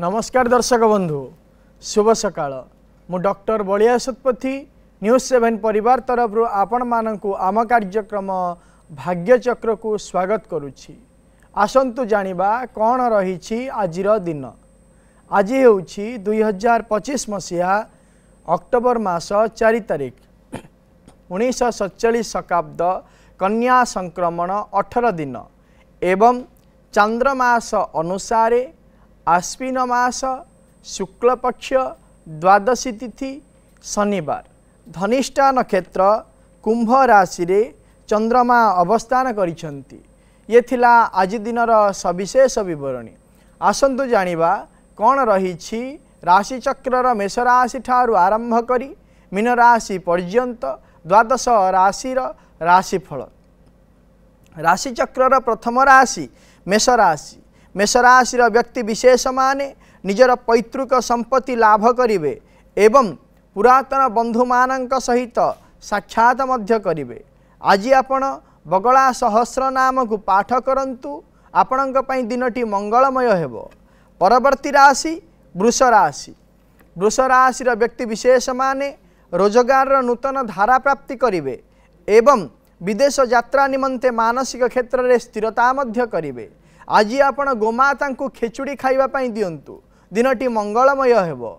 नमस्कार दर्शक बंधु शुभ सकाळ मु डॉक्टर बलिया सतपथी न्यूज 7 परिवार तरफ आपण मानकु आम कार्यक्रम भाग्यचक्र को स्वागत करुछि। आसंतु जानिबा कौन रही आजिर दिन। आज हेउछि 2025 मसीहा अक्टोबर मास 4 तारिख 1947 शकाब्द कन्या संक्रमण 18 दिन एवं चांद्रमास अनुसार आश्विन मास शुक्ल पक्ष द्वादशी तिथि शनिवार धनिष्ठा नक्षत्र कुंभ राशि रे चंद्रमा अवस्थान करिसंती। ये थिला आज दिनर सविशेष विवरणी। आसंतु जानिबा कौन रही राशि चक्रर मेष राशि ठारू आरंभ करी मीन राशि पर्यंत द्वादश राशि राशिफल। राशि चक्रर प्रथम राशि मेष राशि। मेष राशि व्यक्ति विशेष माने निजर पैतृक संपत्ति लाभ करिवे एवं पुरातन बंधु मानक सहित साक्षात मध्य करिवे। आज आपण बगला सहस्र नाम को पाठ करंतु आपणक पई दिनटी मंगलमय हेबो। परवर्ती राशि वृष राशि। वृष राशि व्यक्ति विशेष माने रोजगार नूतन धारा प्राप्ति करिवे एवं विदेश यात्रा निमंते मानसिक क्षेत्र में स्थिरता मध्य करिवे। आज आपण गोमाता को खेचुड़ी खाइबा पई दियंतु दिनटी मंगलमय हेबो।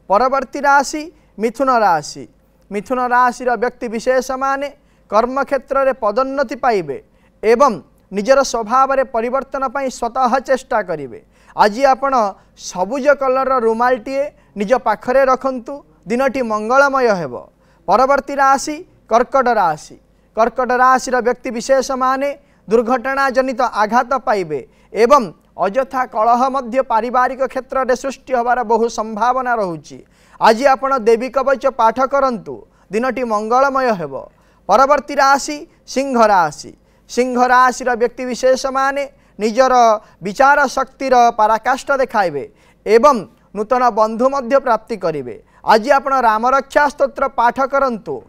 परवर्ती राशि मिथुन राशि। मिथुन राशि व्यक्ति विशेष माने कर्म क्षेत्र में पदोन्नति पाइबे एवं निजर स्वभाव में परिवर्तन पई स्वतः चेष्टा करिवे। आज आपण सबुज कलर रुमालटीए निज पाखरे रखंतु दिनटी मंगलमय हेबो। परवर्ती राशि कर्कट राशि। कर्कट राशि व्यक्ति विशेष माने दुर्घटना जनित आघात पाइबे एवं अजथा कलह मध्य पारिवारिक क्षेत्र में सृष्टि होवार बहु संभावना रहुछि। आज आपण देवी कवच पाठ करंतु दिनटी मंगलमय हेबो। परवर्ती राशि सिंह राशि। सिंह राशि व्यक्ति विशेष माने निजर विचार शक्तिर पराकाष्ठ देखाइबे एवं नूतन बंधु मध्य प्राप्ति करिवे। आज आपण राम रक्षा स्तोत्र पाठ करंतु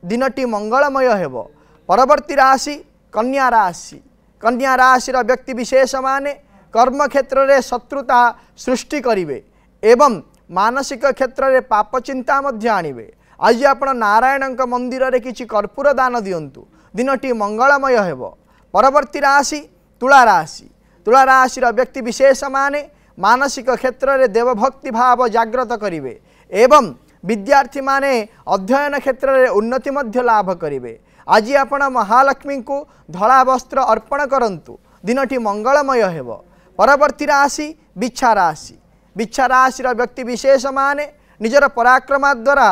दिनटी मंगलमय हेबो। परवर्ती राशि कन्या राशि। कन्या राशि व्यक्ति विशेष माने कर्म क्षेत्र में शत्रुता सृष्टि करिवे एवं मानसिक क्षेत्र में पाप चिंता मध्य आनिवे। आज आपण नारायण मंदिर रे किछि कर्पूर दान दियंतु दिनटी मंगलमय हेबो। परवर्ती राशि तुला राशि। तुला राशि व्यक्ति विशेष माने मानसिक क्षेत्र में देवभक्ति भाव जागृत करिवे एवं विद्यार्थी माने अध्ययन क्षेत्र में उन्नति मध्य लाभ करिवे। आज आपण महालक्ष्मी को धला वस्त्र अर्पण करंतु दिनटी मंगलमय हेबो। परवर्ती राशि बिच्छा राशि। बिच्छा राशि व्यक्ति विशेष माने निजर पराक्रम द्वारा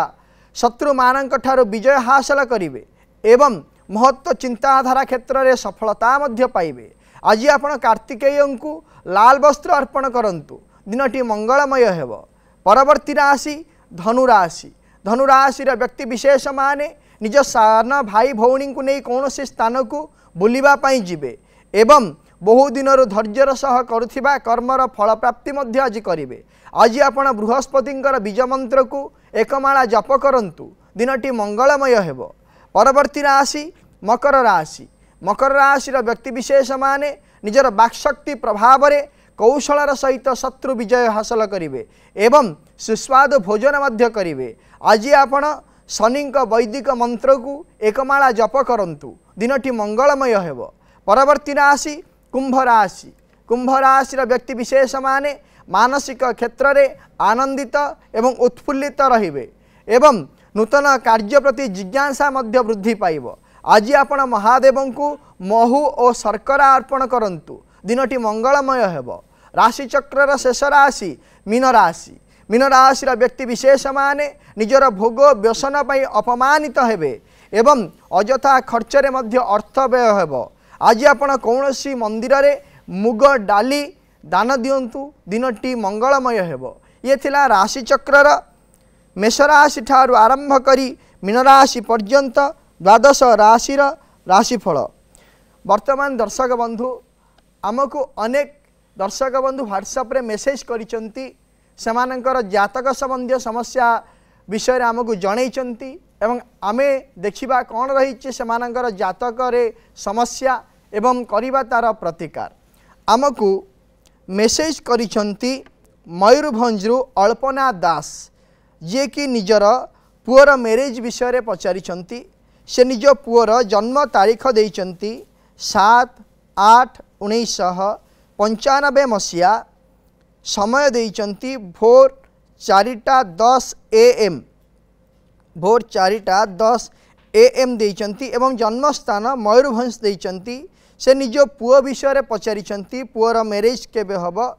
शत्रु मानक ठारू विजय हासिल करिवे एवं महत्व चिंताधारा क्षेत्र में सफलता मध्य पाइबे। आज आपण कार्तिकेय को लाल वस्त्र अर्पण करंतु दिनटी मंगलमय हेबो। परवर्ती राशि धनुराशि। धनुराशि व्यक्ति विशेष माने निज सान भाई भौणी को नहीं कौन से स्थान को बुलिबा पई जिबे एवं बहु दिन धैर्यर सह करुथिबा कर्मर फल प्राप्ति मध्य आज करिवे। आज आपण बृहस्पतिंकर बीज मंत्र को एकमाला जप करंतु दिनटी मंगलमय हेबो। परवर्ती राशि मकर राशि। मकर राशि व्यक्ति विशेष माने निजर वाक्शक्ति प्रभाव रे कौशलर सहित शत्रु विजय हासिल करिवे एवं सुस्वाद भोजन मध्य करिवे। आज आपण शनि वैदिक मंत्र को एकमाला जप करंतु दिनटी मंगलमय हेबो। परवर्ती राशि कुंभ राशि। कुंभ राशि व्यक्ति विशेष माने मानसिक क्षेत्र में आनंदित एवं उत्फुल्लित रहिबे एवं नूतन कार्य प्रति जिज्ञासा मध्य वृद्धि पाइबो। आज आपण महादेव को महु और शर्करा अर्पण करंतु दिनटी मंगलमय हेबो। राशि चक्रर शेष राशि मीन राशि। मीन राशि व्यक्ति विशेष माने निजर भोग व्यसन पई अपमानित हेबे एवं अजथा खर्चरे मध्य अर्थ व्यय हेबो। आज आपण कौनसी मंदिर रे मुग डाली दान दियंतु दिनटी मंगलमय हेबो। ये थिला राशि चक्रर मेष राशि ठारू आरंभ करी मीन राशि पर्यंत द्वादश राशि राशिफल। वर्तमान दर्शक बंधु आमको अनेक दर्शक बंधु व्हाट्सएप रे मेसेज करिसंती सेमानंकर जातक संबंधी समस्या विषय रे आमको जणैचंती एवं आमे देखिबा कौन रही सेमानंकर जातक रे समस्या एवं करिबा तार प्रतिकार। आमको मेसेज करिसंती मयूरभंजरू अल्पना दास जे कि निजर पुअर मैरेज विषय पचारिछंती से निज पुअर जन्म तारीख देइछंती 7/8/1995 मसीहा समय देइछंती भोर 4:10 AM भोर 4:10 AM देइछंती एवं जन्मस्थान मयूरभंज देइछंती से निज पुओ विषय पचारिछंती पुअर मैरेज केबे हबो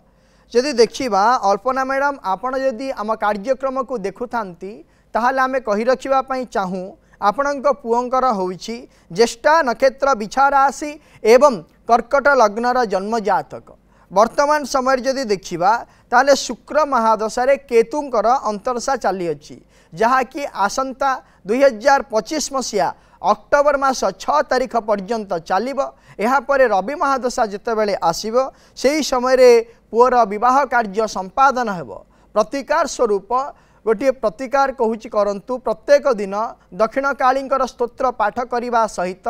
जदि देखिबा अल्पना मैडम आपण जदि आम कार्यक्रम को देखुथांती ताहाले आमे कहि रखिबा पई चाहू आपणक पुओंकर होइछि ज्येष्ठा नक्षत्र बिछा राशि एवं कर्कट लग्नर जन्म जातक वर्तमान समय जदि देखिबा ताले शुक्र महादशारे केतुंकर अंतरसा चली अछि जहाँकि आसंता 2025 मसीहा अक्टोबर मास 6 तारीख पर्यंत चलिबो एहा परे रवि महादशा जेतेबेले आसीबो सेही समय रे पुअर विवाह कार्य संपादन हेबो प्रतिकार स्वरूप गोटे प्रतिकार कहूची करंतु प्रत्येक दिन दक्षिण कालींकर स्तोत्र पाठ करने सहित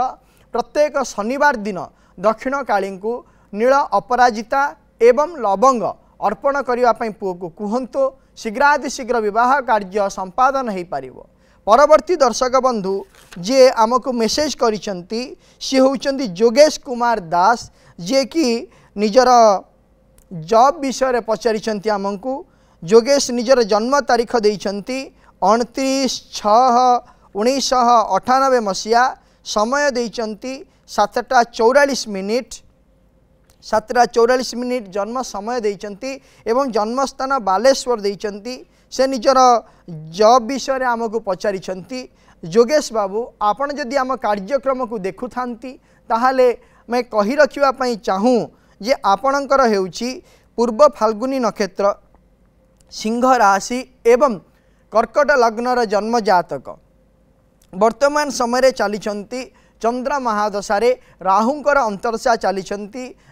प्रत्येक शनिवार दिन दक्षिण काली को नील अपराजिता एवं लवंग अर्पण करने पुओ को कहतु शीघ्रातिशीघ्र विवाह कार्य संपादन हो पार। परवर्ती दर्शक बंधु जे आमको मेसेज करिसेंती सी होउचंती जोगेश कुमार दास जे कि निजर जॉब विषय पचारिछंती आमको जोगेश निजर जन्म तारीख देइछंती 29/6/1998 मसीहा समय देइछंती 7:44 जन्म समय देइछंती एवं जन्मस्थान बालेश्वर देइछंती से निजर जॉब विषय आमको पचारिछंती जोगेश बाबू आपण जदि आम कार्यक्रम को देखुथांती ताहाले मैं कहि रखिबा पई चाहूँ जे आपणकर हेउची पूर्व फाल्गुनी नक्षत्र सिंह राशि एवं कर्कट लग्नर जन्म जातक वर्तमान समय चली चंद्र महादशारे राहुंकर अंतरसा चली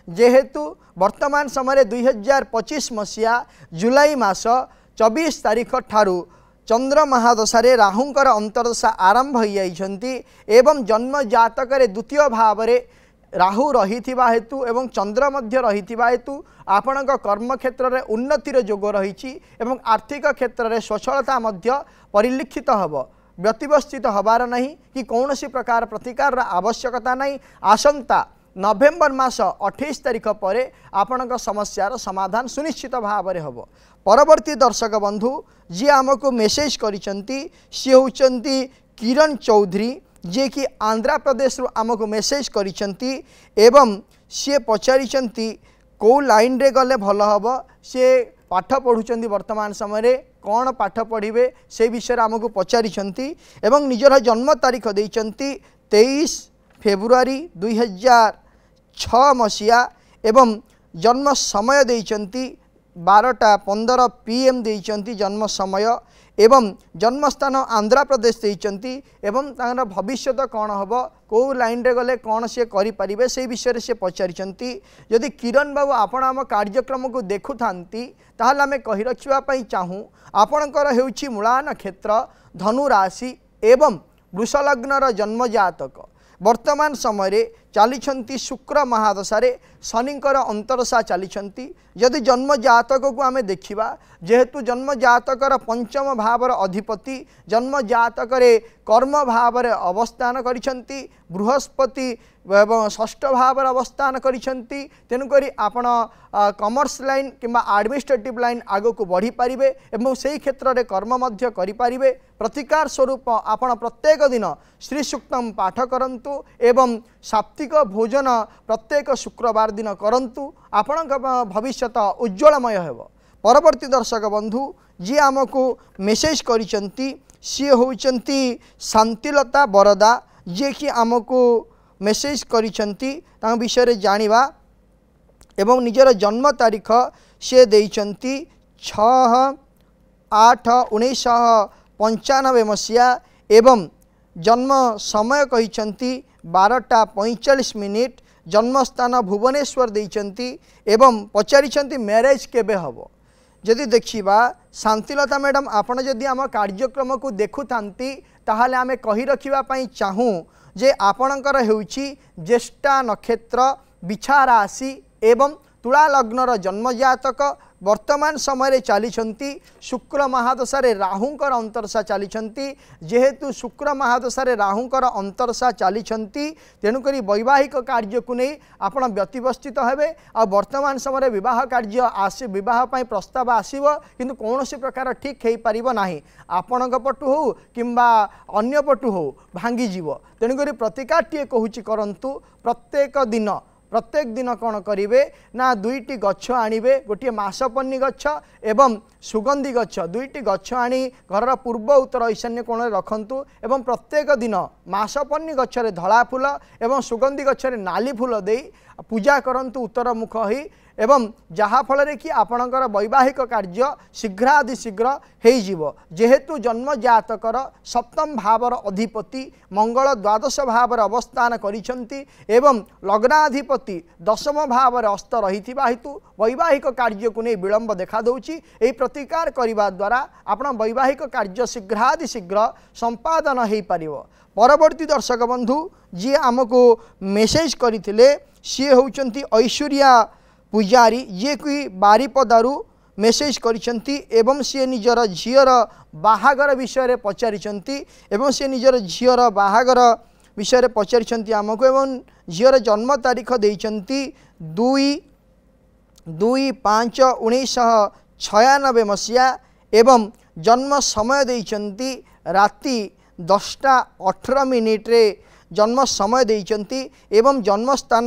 जेहेतु वर्तमान समय 2025 मसीहा जुलाई मास 24 तारीख ठारू चंद्र महादशारे राहुंकर अंतरदशा आरंभ हो जाइछंती एवं जन्म जातक द्वितीय भाव में राहु रही हेतु एवं चंद्र मध्य रही हेतु आपणक कर्म क्षेत्र में उन्नतिर जोग रही एवं आर्थिक क्षेत्र में स्वच्छलता मध्य परिलक्षित हब व्यतिवस्थित हबार नहीं कि कौन सी प्रकार प्रतिकार आवश्यकता नहीं। आसंता नवेम्बर मास 28 तारीख पर आपणक समस्यार समाधान सुनिश्चित भाव में हम। परवर्ती दर्शक बंधु जी आमको मेसेज करिसेंती सी होउचंती किरण चौधरी जे कि आंध्र प्रदेश रो आमको मेसेज करिसेंती एवं सी पचारिसेंती कौ लाइन रे गले भल हम सी पाठ पढ़ुचंती वर्तमान समय कौन पाठ पढ़िबे से विषय आमको पचारिसेंती एवं निजर जन्म तारीख देइचंती 23 फेब्रुआरी 2006 मसीहा एवं जन्म समय देइचंती 12:15 PM देइचंती जन्म समय एवं जन्मस्थान आंध्र प्रदेश देइचंती एवं तांर भविष्य कौन हम कौ लाइन रे गले कौन सी करें से विषय से पचारिचंती। यदि किरण बाबू आपण आम कार्यक्रम को देखुथांती ताहले आमे कहि रखिबा पई चाहूँ आपणकर हेउछि मूला नक्षत्र धनु राशि एवं वृष लग्नर जन्म जातक वर्तमान समय चली शुक्र महादशारे शनिकर अंतरसा चली यदि जन्म जातक को आमे देखिबा जेहेतु जन्म जातकर पंचम भावर अधिपति जन्म जातक कर्म भाव अवस्थान करिसेंती बृहस्पति एवं षष्ठ भाव अवस्थान करिसेंती तेणुकरी आपण कमर्स लाइन किंबा एडमिनिस्ट्रेटिव लाइन आगो को बढ़ी पारिबे एवं सेही क्षेत्र में कर्म मध्य करि पारिबे। प्रतिकार स्वरूप आपण प्रत्येक दिन श्री सूक्तम पाठ करंतु एवं साप्तिक भोजन प्रत्येक शुक्रवार दिन करंतु आपण भविष्यत उज्ज्वलमय हेब। परवर्ती दर्शक बंधु जी आमको मेसेज करिसेंती सी होउचंती शांतिलता बरदा जे कि आमको मेसेज करिसेंती तां विषय जानिबा एवं निजर जन्म तारीख से देइचंती 6/8/1995 मसीहा एवं जन्म समय कहिचंती 12:45 जन्मस्थान भुवनेश्वर देइचंती एवं पचारिचंती मैरेज केबे हबो। जदि देखिबा शांतिलता मैडम आपण जदि आम कार्यक्रम को देखुथांती ताहाले आमे कहि रखिबा पई चाहूँ जे आपणकर हेउछि ज्येष्ठा नक्षत्र बिछा राशि एवं तुला लग्नर जन्म जातक वर्तमान समय चली शुक्र महादशा राहुंकर अंतरसा चली जेहेतु शुक्र महादशा राहुंकर अंतरसा चली तेणुक वैवाहिक कार्य को नहीं आपण व्यतिवस्थित हेबे आ वर्तमान समय विवाह कार्य विवाह प्रस्ताव आसीबो किंतु कौन प्रकार ठीक हो पारिबो नाही आपण पटु हो किंबा अन्य पटु हो भांगी जीव तेणुक प्रतिकार टे कहूँ करंतु प्रत्येक दिन कौन करेंगे ना दुईटी गछ आणवे गोटे मासपन्नी गछ एवं सुगंधी गछ दुईटी गछ आनी घर पूर्व उत्तर ईशान्य कोण रखंतु एवं प्रत्येक दिन मासपन्नी गछरे धला फूल एवं सुगंधी गछरे नाली फूल दे पूजा करंतु उत्तर मुख ही एवं जहाँ फल कि आपणकर वैवाहिक कार्य शीघ्रातिशीघ्र हो जेहेतु जन्म जातकर सप्तम भावर अधिपति मंगल द्वादश भावर अवस्थान करिसेंति एवं लग्नाधिपति दशम भावर अस्त रही हेतु वैवाहिक कार्य को नहीं विलंब देखा दौची यही प्रतिकार करने द्वारा आपण वैवाहिक कार्य शीघ्रातिशीघ्र संपादन हो पार। परवर्ती दर्शक बंधु जी आमको मेसेज करते सी होउचंती ऐश्वर्या पूजारी ये कि बारिपदारू मेसेज करिसेंती एवं सी निजर झीर बाहागर विषय पचारिचंती एवं सी निजर झीर बाहागर विषय पचारिचंती आमको एवं झीर जन्म तारीख देइचंती 2/5/1996 मसीहा एवं जन्म समय देइचंती राति 10:18 रे जन्म समय देइचंती एवं जन्म स्थान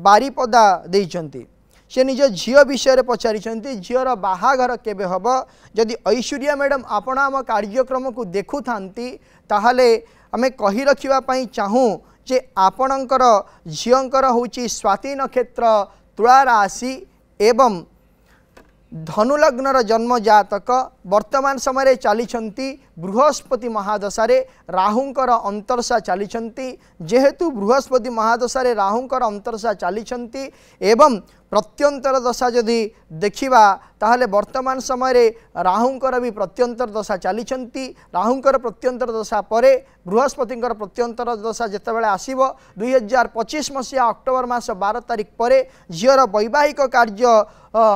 बारिपदा देइचंती से निज झील विषय पचारि झीर बाहागर केबे हम जदि ऐश्वर्या मैडम आपण आम कार्यक्रम को देखु थांती ताहले आमे कही रखिबा चाहूँ जे आपणकर झींकर होची स्वाति नक्षत्र तुला राशि एवं धनुलग्नर जन्म जातक वर्तमान समय चली बृहस्पति महादशा राहुंकर अंतरसा चली जेहेतु बृहस्पति महादशा राहुंकर अंतरसा चली एवं प्रत्यंतर दशा जदि देखिबा ताहले वर्तमान समय राहुंकर भी प्रत्यंतर दशा चली राहुंकर प्रत्यंतर दशा परे बृहस्पतिंकर प्रत्यंतर दशा जितेबाला आसीबो 2025 मसीहा अक्टोबर मास 12 तारिख परे झीर वैवाहिक कार्य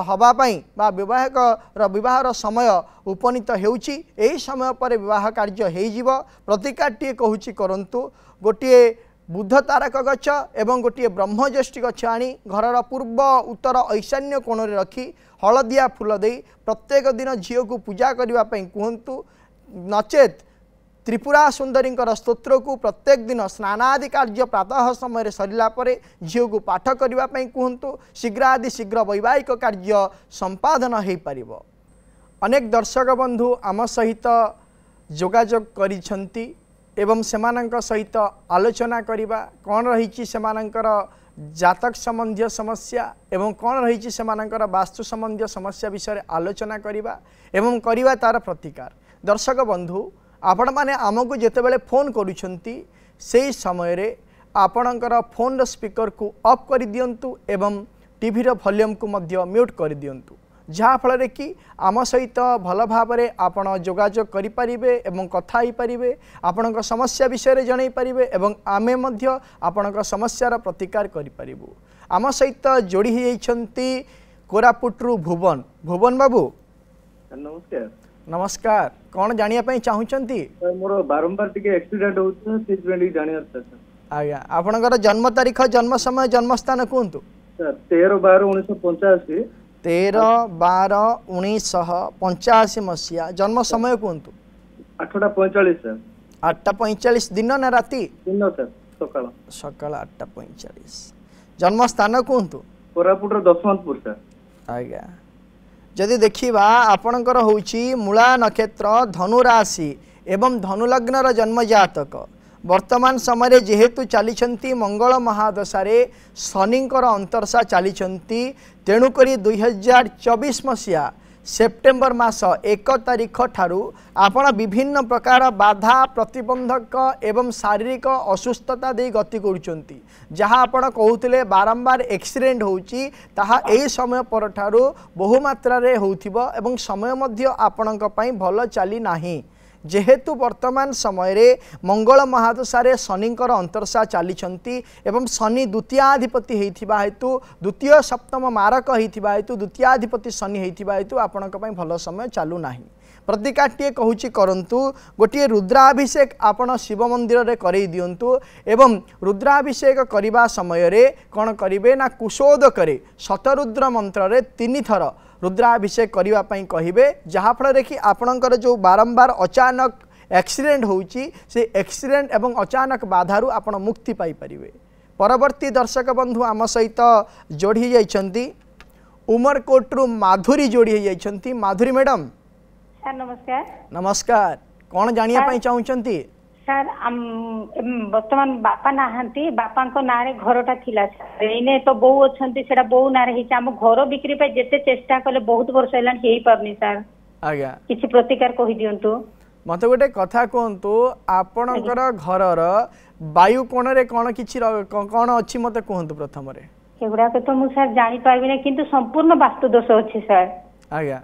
हवापाई बा विवाहर समय उपनीत होउची एही समय पर विवाह कार्य हो प्रतिकार टी कहूँ करंतु गोटे बुध तारक गछ एवं गोटे ब्रह्मज्येष्ठी गछ आनी घरर पूर्व उत्तर ईशान्य कोण रखी हलदिया फूल दे प्रत्येक दिन झील को पूजा करने कहतु नचेत त्रिपुरा सुंदरी स्तोत्र को प्रत्येक दिन स्नानादि कार्य प्रातः समय सरला झील को पाठ करने कहतु शीघ्रातिशीघ्र वैवाहिक कार्य संपादन हो पार। अनेक दर्शक बंधु आम सहित जोगाजोग करिसेंती एवं सेमानंक सहित आलोचना करिबा कौन रही सेमानंकर जातक संबंधी समस्या एवं कौन रही सेमानंकर वास्तु संबंधी समस्या विषय आलोचना करिबा एवं करिबा तार प्रतिकार। दर्शक बंधु आपण माने आमको जेतेबेले फोन करूछंती सेही समय रे आपणकर फोन स्पीकर को ऑफ कर दियंतु एवं टीवी रो वॉल्यूम को मध्य म्यूट कर दियंतु जहाँ फल कि आम सहित भल भाव आपण जोगाजोग करें एवं कथा ही पारे आपण समस्या विषय जन पारे एवं आमे मध्य आपण समस्यार प्रतिकार करूँ। आम सहित जोड़ी होती कोरापुटरू भुवन भुवन बाबू नमस्कार। नमस्कार कौन जानिया चाहूँगी मोर बारंबार टिके एक्सीडेंट होता आज्ञा आपणकर जन्म तारीख जन्म समय जन्मस्थान कहतु 13/12/1985 13/12/1985 मसीहा जन्म समय कहतु 8:45 सर 8:45 दिन ना राति दिन सर सकाळ सकाळ 8:45 जन्म स्थान कहतु कोरापुटर दशमंतपुर सर आज्ञा जदि देखिबा आपणकर होउची मूला नक्षत्र धनु राशि एवं धनुलग्नर जन्म जातक वर्तमान समय जेहेतु चली मंगल महादशा शनिंकर अंतरसा चली तेणुक 2024 मसीहा सेप्टेम्बर मास 1 तारिख ठारू आपण विभिन्न प्रकार बाधा प्रतिबंधक एवं शारीरिक असुस्थता दे गति करुचंती जहाँ आपण कहते बारंबार एक्सीडेंट होउची ताहा एही समय पर ठारू बहु मात्रा रे होउथिबो एवं समय मध्य आपणक पई भल चली नाही जेहेतु वर्तमान समय रे मंगल महादशा शनिकर अंतरसा चली एवं शनि द्वितीयाधिपति होता हेतु द्वितीय सप्तम मारक होता हेतु द्वितीयाधिपति शनि होता हेतु आपण भल समय चलू ना प्रतिकाटे कहूँ करंतु गोटे रुद्राभिषेक आपण शिव मंदिर रे करई दियंतु एवं रुद्राभिषेक करने समय रे कौन करेंगे ना कुशोद करे शतरुद्र मंत्र रे 3 थर रुद्राभिषेक करने कहे जहाँफल कि आपणकर जो बारंबार अचानक एक्सीडेंट होउची से एक्सीडेंट एवं अचानक बाधारू आपण मुक्ति पाई परिवे। परवर्ती दर्शक बंधु आम सहित जोड़ी जाइछंती उमरकोटरू माधुरी जोड़ी जाइछंती। माधुरी मैडम सर नमस्कार। नमस्कार, कौन जानिया पाई चाहूचंती? सर वर्तमान बापा नहांती, बापा को नारे घरटा थिला सर, एने तो बो अछंती सेटा बो नारे हिचा हम घर बिक्री पे जेते चेष्टा कले बहुत वर्ष हेलान हेई पारनी सर। आज्ञा किछि प्रतिकार कहि दियंतु। मते गोटे कथा कहंतु आपणकर घरर वायु कोण रे कोन किछि कोन अछि मते कहंतु प्रथम रे। एगुडा के तो मु सर जानि पाइबे नै किंतु संपूर्ण वास्तु दोष अछि सर। आज्ञा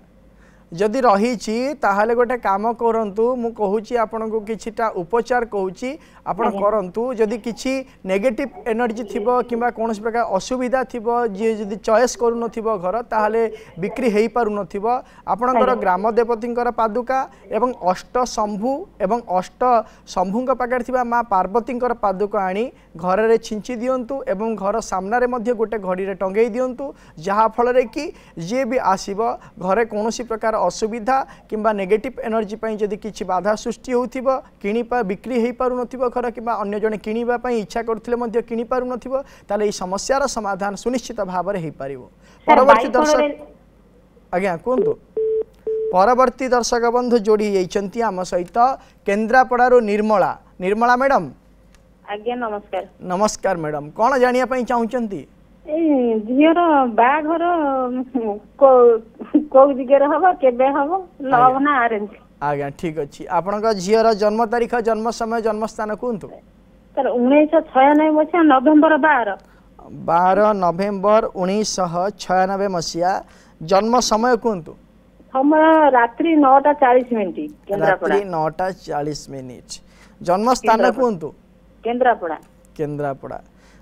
जदि रही ताहले गोटे काम करंतु मु कहूची आपन को किछिटा उपचार कहूची आपण करंतु जदि किछि नेगेटिव एनर्जी थिबो किबा कोनोस प्रकार असुविधा थिबो जे जदि चॉइस करू नथिबो घर ताहले बिक्री हेई पारु नथिबो आपणकर ग्राम देवतींकर पादुका एवं अष्ट शंभु एवं अष्ट शंभुंक पाखरे थिबा मां पार्वतींकर पादुका आनी घर रे छिंची दियंतु एवं घर सामने रे मध्ये गोटे घड़ी रे टंगेई दियंतु जहा फल रे कि जे भी आसीबो घरे कोनोसी प्रकार असुविधा किंबा नेगेटिव एनर्जी पई जदि किछि बाधा सृष्टि होउथिबो किनि पा बिक्री हेई पारु नथिबो घर किंबा अन्य जने किनिबा पई इच्छा करथिले मध्ये किनि पारु नथिबो ताले ई समस्यार समाधान सुनिश्चित भाव रे हेई पारिबो। परवर्ती दर्शक आज्ञा कोंतु परवर्ती दर्शक बंधु जोड़ी जाइछंती आम सहित केन्द्रापड़ारो निर्मला। निर्मला मैडम आज्ञा नमस्कार। नमस्कार मैडम, कौन जानिया पई चाहूचंती? झीर बाघर को दिगरे हबो केबे हबो लव ना अरेंज? आज्ञा ठीक अछि। आपनका झीर जन्म तारीख जन्म समय जन्म स्थान कोंतु? सर 1996 मसिया नवेम्बर 12 नवेम्बर 1996 मसिया जन्म समय कोंतु? समय रात्रि 9:40 केन्द्रापड़ा। रात्रि 9:40 जन्म स्थान कोंतु? केन्द्रापड़ा। केन्द्रापड़ा।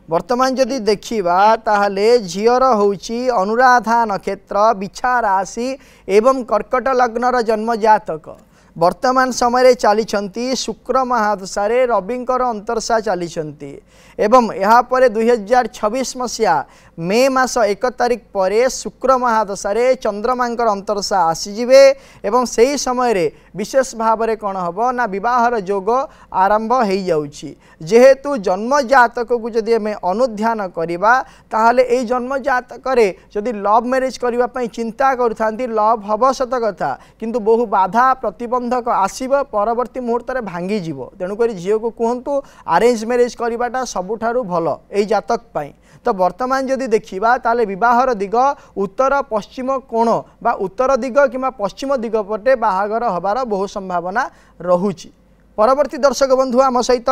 वर्तमान जदि देखिबा ताहले झीर होउची अनुराधा नक्षत्र बिछा राशि एवं कर्कट लग्नर जन्म जातक वर्तमान समय चली शुक्र महादशा रविंकर अंतरसा चली एवं यहाँ पर 2026 मसीहा मे मास 1 तारिख पर शुक्र महादशा चंद्रमांकर अंतरसा आसीजिवे एवं सही समय रे विशेष भाव में कौन हम ना विवाहर जोग आरंभ हो जाउछि। जेहेतु जन्म जातक को जदि आम अनुध्यान करवा ताहले ए जन्म जातक जदि लव मैरिज करने चिंता करुथांती लव हब सत कथा किंतु बहु बाधा प्रतिबंधक आसीब परवर्ती मुहूर्त में भांगी जीव। तेणुक झील को कहतु अरेंज मैरिज करवाटा सबुठारु भल ए जातक पाई। तो वर्तमान जदि देखिबा ताले विवाहर दिग उत्तर पश्चिम कोण बा उत्तर दिग किंबा पश्चिम दिग पटे बाहागर हबार बहु संभावना रहुची। परवर्ती दर्शक बंधु आम सहित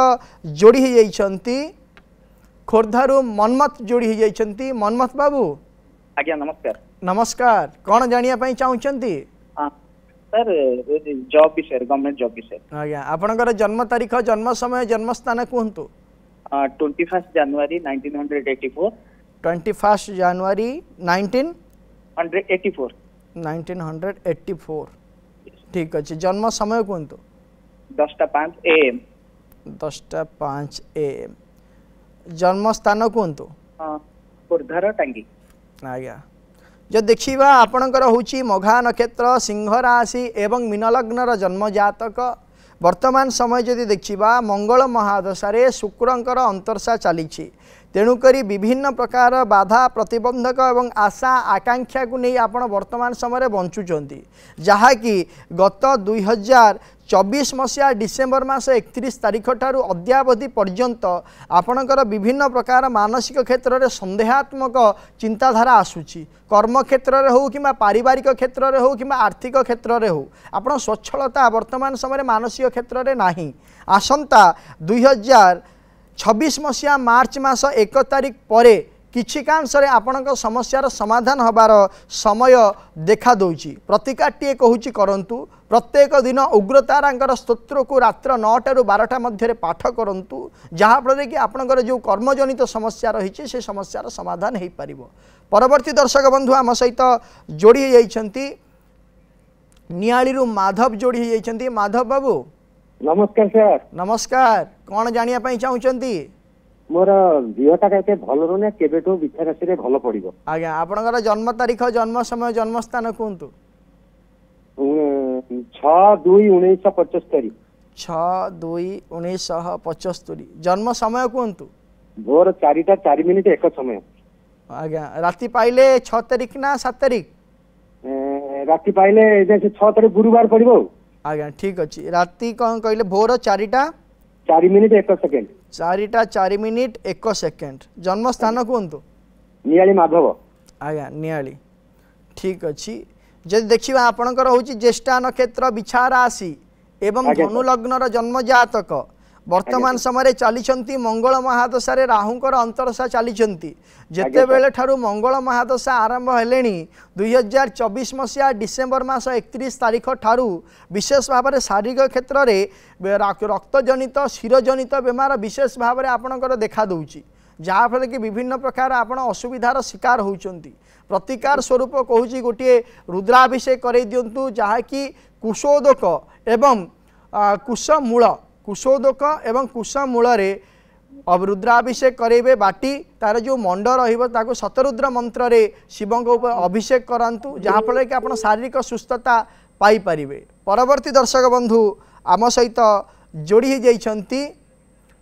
जोड़ी हो जाइछंती खोर्धारू मनमथ जोड़ी हो जाइछंती। मनमथ बाबू आज्ञा नमस्कार। नमस्कार, कौन जानिया पई चाहूचंती? सर जॉब विषय गवर्नमेंट जॉब विषय। आज्ञा आपनकर जन्म तारीख जन्म समय जन्म स्थान कहंतु? 21 जनवरी 1984। 21 जनवरी 1984। 1984 ठीक अच्छे। जन्म समय कहतु? 10:05 AM। 10:05 AM। जन्म स्थान कहतु? खोर्धार टांगी। आज्ञा जो देखिबा आपणकर होची मघा नक्षत्र सिंह राशि एवं मीन लग्नर जन्म जातक वर्तमान समय जदि देखिबा मंगल महादशा शुक्रंकर अंतरसा चली तेणुकरी विभिन्न प्रकार बाधा प्रतिबंधक एवं आशा आकांक्षा को नहीं आपण वर्तमान समय बंचुचंती जहाँकि गत 2024 मसीहा डिसेम्बर मास 31 तारिख ठारू अद्यावधि पर्यंत आपणकर विभिन्न प्रकार मानसिक क्षेत्र में संदेहात्मक चिंताधारा आसूची कर्म क्षेत्र में हो कि पारिवारिक क्षेत्र में हो कि आर्थिक क्षेत्र में हो आपण स्वच्छलता वर्तमान समय मानसिक क्षेत्र में नहीं। आसंता 2026 मसीहा मार्च मास 1 तारिख पर किछि कांशरे आपणक समस्यार समाधान हबार समय देखा दौची प्रतिकारटीए कहूची करंतु प्रत्येक दिन उग्रतारांकर स्तोत्र को रात्र 9 ରୁ 12 मध्य पाठ करंतु जहाँफल कि आपणकर जो कर्मजनित समस्या रही से समस्यार समाधान हो पार। परवर्ती दर्शक बंधु आम सहित जोड़ी जाइछंती नियाळीरू माधव जोड़ी जाइछंती। माधव बाबू नमस्कार सर। नमस्कार, कौन जानिया पई चाहुचंती? मोर देहटा केते भल रहने केबेठो विचार राशि रे भल पड़िबो। आज्ञा आपनकर जन्म तारीख, जन्म समय, जन्म स्थान कहतु। 6/2/1975। 6/2/1975। जन्म समय कहतु। भोर 4टा 4 मिनिट एक समय। आज्ञा राति पाइले 6 तारीख ना 7 तारीख? राति पाइले 6 तारीख गुरुवार पड़िबो। आज्ञा ठीक अच्छी। राति कौन कहले? भोर 4टा 4 मिनिट 1 सेकेंड। 4टा 4 minute 1 second. जन्म स्थान कहतु। नियाली माधव। आज्ञा नियाली ठीक अच्छी। जब देखा आपणकर हूँ ज्येष्ठा नक्षत्र बिछा राशि एवं धनु लग्नर जन्म जातक वर्तमान समय चली मंगल महादशा राहुंकर अंतरशा चली जिते बेले ठारू मंगल महादशा आरंभ हेले 2024 मसीहा डिसेम्बर मास 31 तारीख ठारू विशेष भाव में शारीरिक क्षेत्र में रक्तजनित शिरजनित बेमार विशेष भाव में आपणकर देखा दूची जहाँफल कि विभिन्न प्रकार आपण असुविधार शिकार होती। प्रतिकार स्वरूप कहूँ गोटे रुद्राभिषेक कर दिंतु जहाँकि कुशोदक एवं कुशोदक एवं कुशमूल अब रुद्राभिषेक करेंगे बाटी तार जो मंड रही शतरुद्र मंत्र रे शिवों ऊपर अभिषेक करातु जहाँफल कि आप शारीरिक सुस्थता पाइपर। परवर्ती दर्शक बंधु आम सहित जोड़ी जाइछंती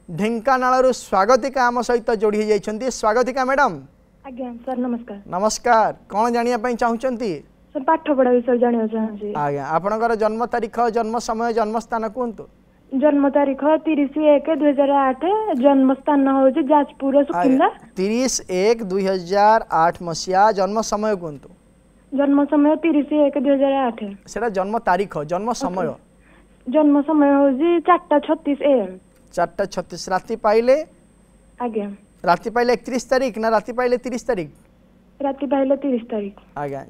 ढेंकानाल स्वागतिका आम सहित जोड़ी जाइछंती। स्वागतिका मैडम। आज्ञा सर नमस्कार। नमस्कार, कौन जानिया पई चाहुचंती? सर पाठ पढ़ा विषय जानिया चाहूची। आज्ञा आपनकर जन्म तारीख, जन्म समय, जन्म स्थान कहतु। जन्म तारीख 30/1/2008। जन्म स्थान होची जाजपुर सुकिंदा। 30/1/2008 मसीहा। जन्म समय कहतु। जन्म समय 30/1/2008। सेटा जन्म तारीख, जन्म समय? जन्म समय होची 4:36 AM। 4:36। राति पाइले? आज्ञा राति पाइले 31 तारीख ना राति पाइले 30 तारीख? राति पाइले 30 तारीख। आज्ञा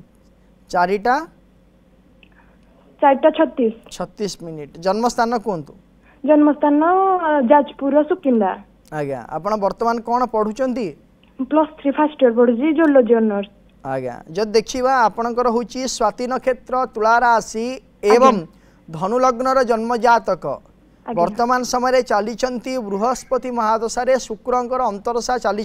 4टा 36 मिनिट। जन्म स्थान कहतु। जन्म स्थान जाजपुर सुकिंदा। आज्ञा आपण वर्तमान कौन पढ़ुचंती? +3 फर्स्ट ईयर पढ़ुची जियोलॉजी ऑनर्स। आज्ञा जब देखिबा आपणकर होची स्वाति नक्षत्र तुला राशि एवं धनु लग्नर जन्म जातक वर्तमान समय चली बृहस्पति महादशा शुक्रंकर अंतरशा चली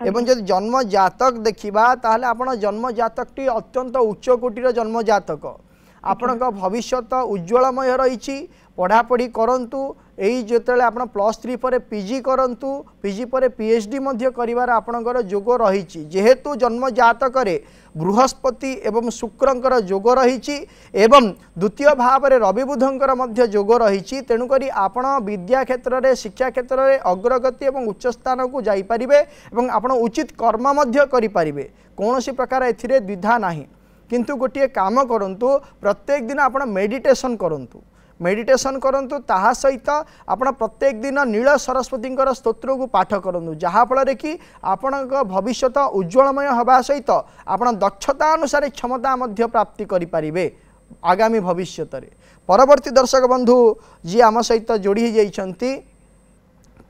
एवं जब जन्म जातक देखिबा ताहले आपण जन्म जातकटी अत्यंत उच्च कोटीर जन्म जातक। आपण भविष्यत उज्ज्वलमय रही। पढ़ापढ़ी करंतु एई जेतेले आपण +3 पर पीजी करंतु, पीजी पर पीएचडी मध्य करिवार आपणकर जोग रही। जेहेतु जन्म जातक बृहस्पति एवं शुक्रंकर जोग रही एवं द्वितीय भाव में रवि बुधंकर मध्य जोग रही। तेणुकरी आपण विद्या क्षेत्र में, शिक्षा क्षेत्र में अग्रगति एवं उच्च स्थान को जाइपारे एवं आपण उचित कर्म मध्य करिपारिबे। कौनसी प्रकार एथिरे द्विधा नाही। किंतु गोटे काम करंतु प्रत्येक दिन आपण मेडिटेशन करंतु। मेडिटेशन करंतु ताहा सहित आपण प्रत्येक दिन नील सरस्वती स्तोत्र को पाठ करंतु जहाँफल कि आपण भविष्यत उज्ज्वलमय हवा सहित आपण दक्षता अनुसार क्षमता मध्य प्राप्ति करिपारिबे आगामी भविष्यत रे। परवर्ती दर्शक बंधु जी आम सहित जोड़ी जाइछंती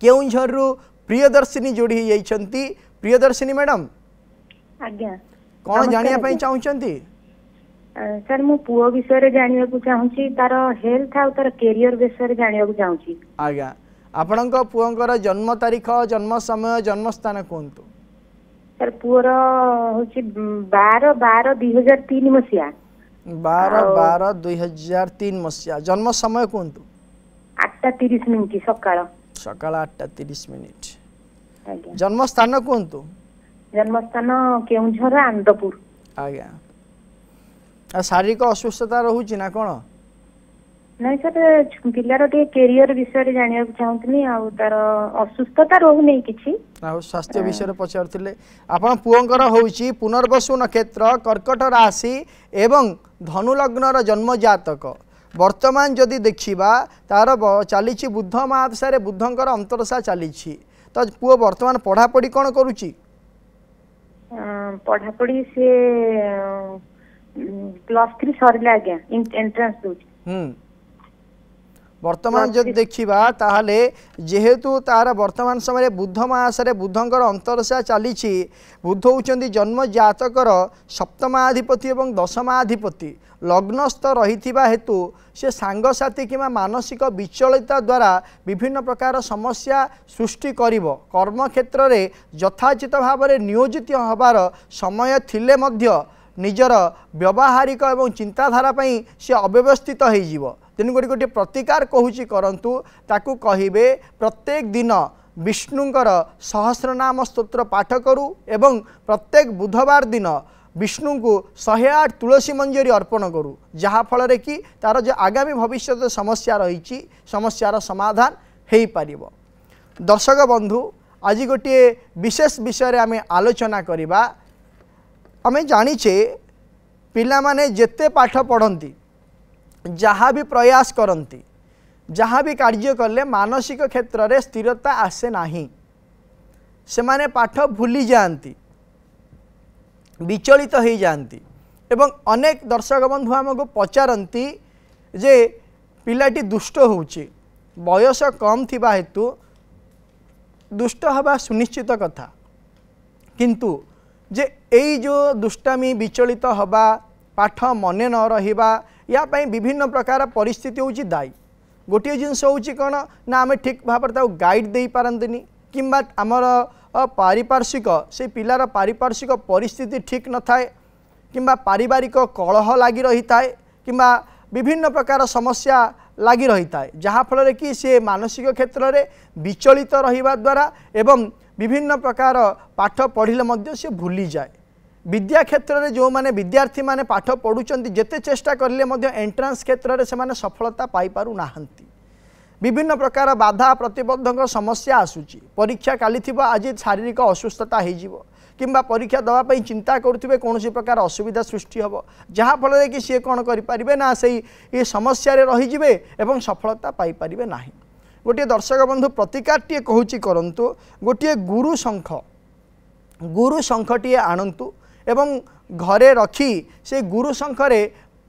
केउंझरु प्रियदर्शिनी जोड़ी जाइछंती। प्रियदर्शिनी मैडम आज्ञा कौन जानिया पई चाहुचंती? सर मो पुओ विषय जानिया को चाहूची, तार हेल्थ आ तार करियर विषय जानिया को चाहूची। आज्ञा आपणक पुओंकर जन्म तारीख, जन्म समय, जन्म स्थान कहतु। सर पुओर होची 12/12/2003 मसिया। 12/12/2003 मसिया। जन्म समय कहतु। 8:30 मिनिट सकाळ 8:30 मिनिट। जन्म स्थान कहतु। जन्म स्थान केउंझर आनंदपुर। आज्ञा शारीरिक असुस्थता रहुची ना कोन? नहीं सर पिलार टे करियर विषय जानिया चाहूतनी आ तार असुस्थता रहू नहीं किछि आ स्वास्थ्य विषय पचारथिले। आपण पुओंकर होउची पुनर्वसु नक्षत्र कर्कट राशि एवं धनु लग्नर जन्म जातक। वर्तमान जदि देखिबा तार चली बुध महादशा बुधंकर अंतरशा चली तो पुओ वर्तमान पढ़ापढ़ी कौन करुची? पढ़ापढ़ी से +3 सरला आज्ञा एंट्रेंस दूची वर्तमान जब देखा ताहले जेहेतु तार वर्तमान समय बुध मासरे बुधंकर अंतरसा चली बुध होउचंदी जन्म जातकर सप्तमाधिपति एवं दशमाधिपति लग्नस्थ रही हेतु से सांगसाथी कि मानसिक विचलिता द्वारा विभिन्न प्रकार समस्या सृष्टि करिवो कर्म क्षेत्र में यथाचित भाव में नियोजित हबार समय थिले मध्य निजर व्यवहारिक एवं चिंताधारा से अव्यवस्थित हो तेणुक गोटे प्रतिकार कहूँ करंतु ताकू कहिबे प्रत्येक दिन विष्णुंकर सहस्रनाम स्तोत्र पाठ करू एवं प्रत्येक बुधवार दिन विष्णु को 108 तुलसी मंजरी अर्पण करू जहाँ फल कि तार जो आगामी भविष्य समस्या रही समस्यार समाधान हो पारिबो। दर्शक बंधु आज गोटे विशेष विषय आम आलोचना करिबा। आम जानिचे पिला माने जेते पाठ पढ़ती जहाँ भी प्रयास करती जहाँ भी कार्य कले मानसिक क्षेत्र में स्थिरता आसे नाही से माने पाठ भूली जाती विचलित हो जाती एवं अनेक दर्शक बंधु आमको पचारती जे पिलाटी दुष्ट होउची बयस कम थिबा हेतु दुष्ट हवा सुनिश्चित कथा किंतु जे एई जो दुष्टामी विचलित हवा पाठ मने न रहिबा या पई विभिन्न प्रकार परिस्थिति होची दायी। गोटे जिनस होची कौन ना आम ठीक भाव गाइड दे पारंतनी किंबा आमर पारिपार्श्विक से पिलार पारिपार्श्विक परिस्थिति ठीक न थाए किंबा पारिवारिक कलह लगी रही थाए किंबा विभिन्न प्रकार समस्या लगी रही थाए जहाँ फल कि सी मानसिक क्षेत्र में विचलित रहिबा द्वारा एवं विभिन्न प्रकार पाठ पढ़िले मध्य से भूली जाए। विद्या क्षेत्र में जो माने विद्यार्थी माने पाठ पढ़ुचंती जेते चेष्टा करले मध्य एंट्रांस क्षेत्र में से माने सफलता पाई पारु नाहंती विभिन्न प्रकार बाधा प्रतिबंधक समस्या आसूची परीक्षा काली थिबा आज शारीरिक असुस्थता हो किंबा परीक्षा दवाई चिंता करुवे कौन प्रकार असुविधा सृष्टि हम जहाँ फल कि सी कौन करें ना से ये समस्या रहीजे एवं सफलता पाई पारिबे नाही। गोटे दर्शक बंधु प्रतिकार टे कहूँ करंतु गोटे गुरु शंखटी आणंतु एवं घरे रखी से गुरु शंखरे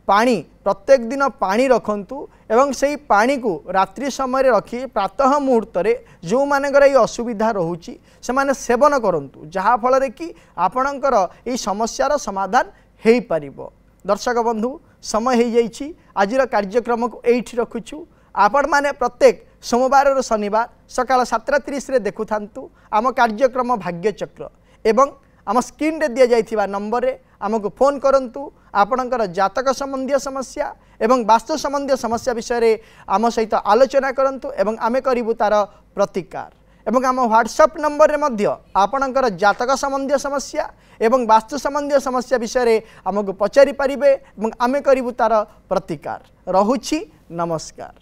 पानी प्रत्येक दिन पानी रखंतु एवं से पानी को रात्रि समय रखी प्रातः मुहूर्त जो मानकर ये असुविधा रोची से माने सेवन करंतु जहाँ फल कि आपणकर ये समस्यार समाधान हो पारिबो। दर्शक बंधु समय हो जाइछि आजिर कार्यक्रम को एठी रखुछु आपण माने प्रत्येक सोमवार और शनिवार सकाळ 7:30 रे देखु थांतु आम कार्यक्रम भाग्यचक्र एवं आम स्क्रीन रे दिया जाइथिबा नंबर रे आमको फोन करंतु आपणकर जातक संबंधी समस्या एवं वास्तु संबंधी समस्या विषय रे आम सहित आलोचना करंतु एवं आमे करिबु तार प्रतिकार एवं आम व्हाट्सएप नंबर रे मध्य आपणकर जातक संबंधी समस्या एवं वास्तु संबंधी समस्या विषय रे आमको पचारि पारिबे एवं आमे करिबु तार प्रतिकार। रहुछि नमस्कार।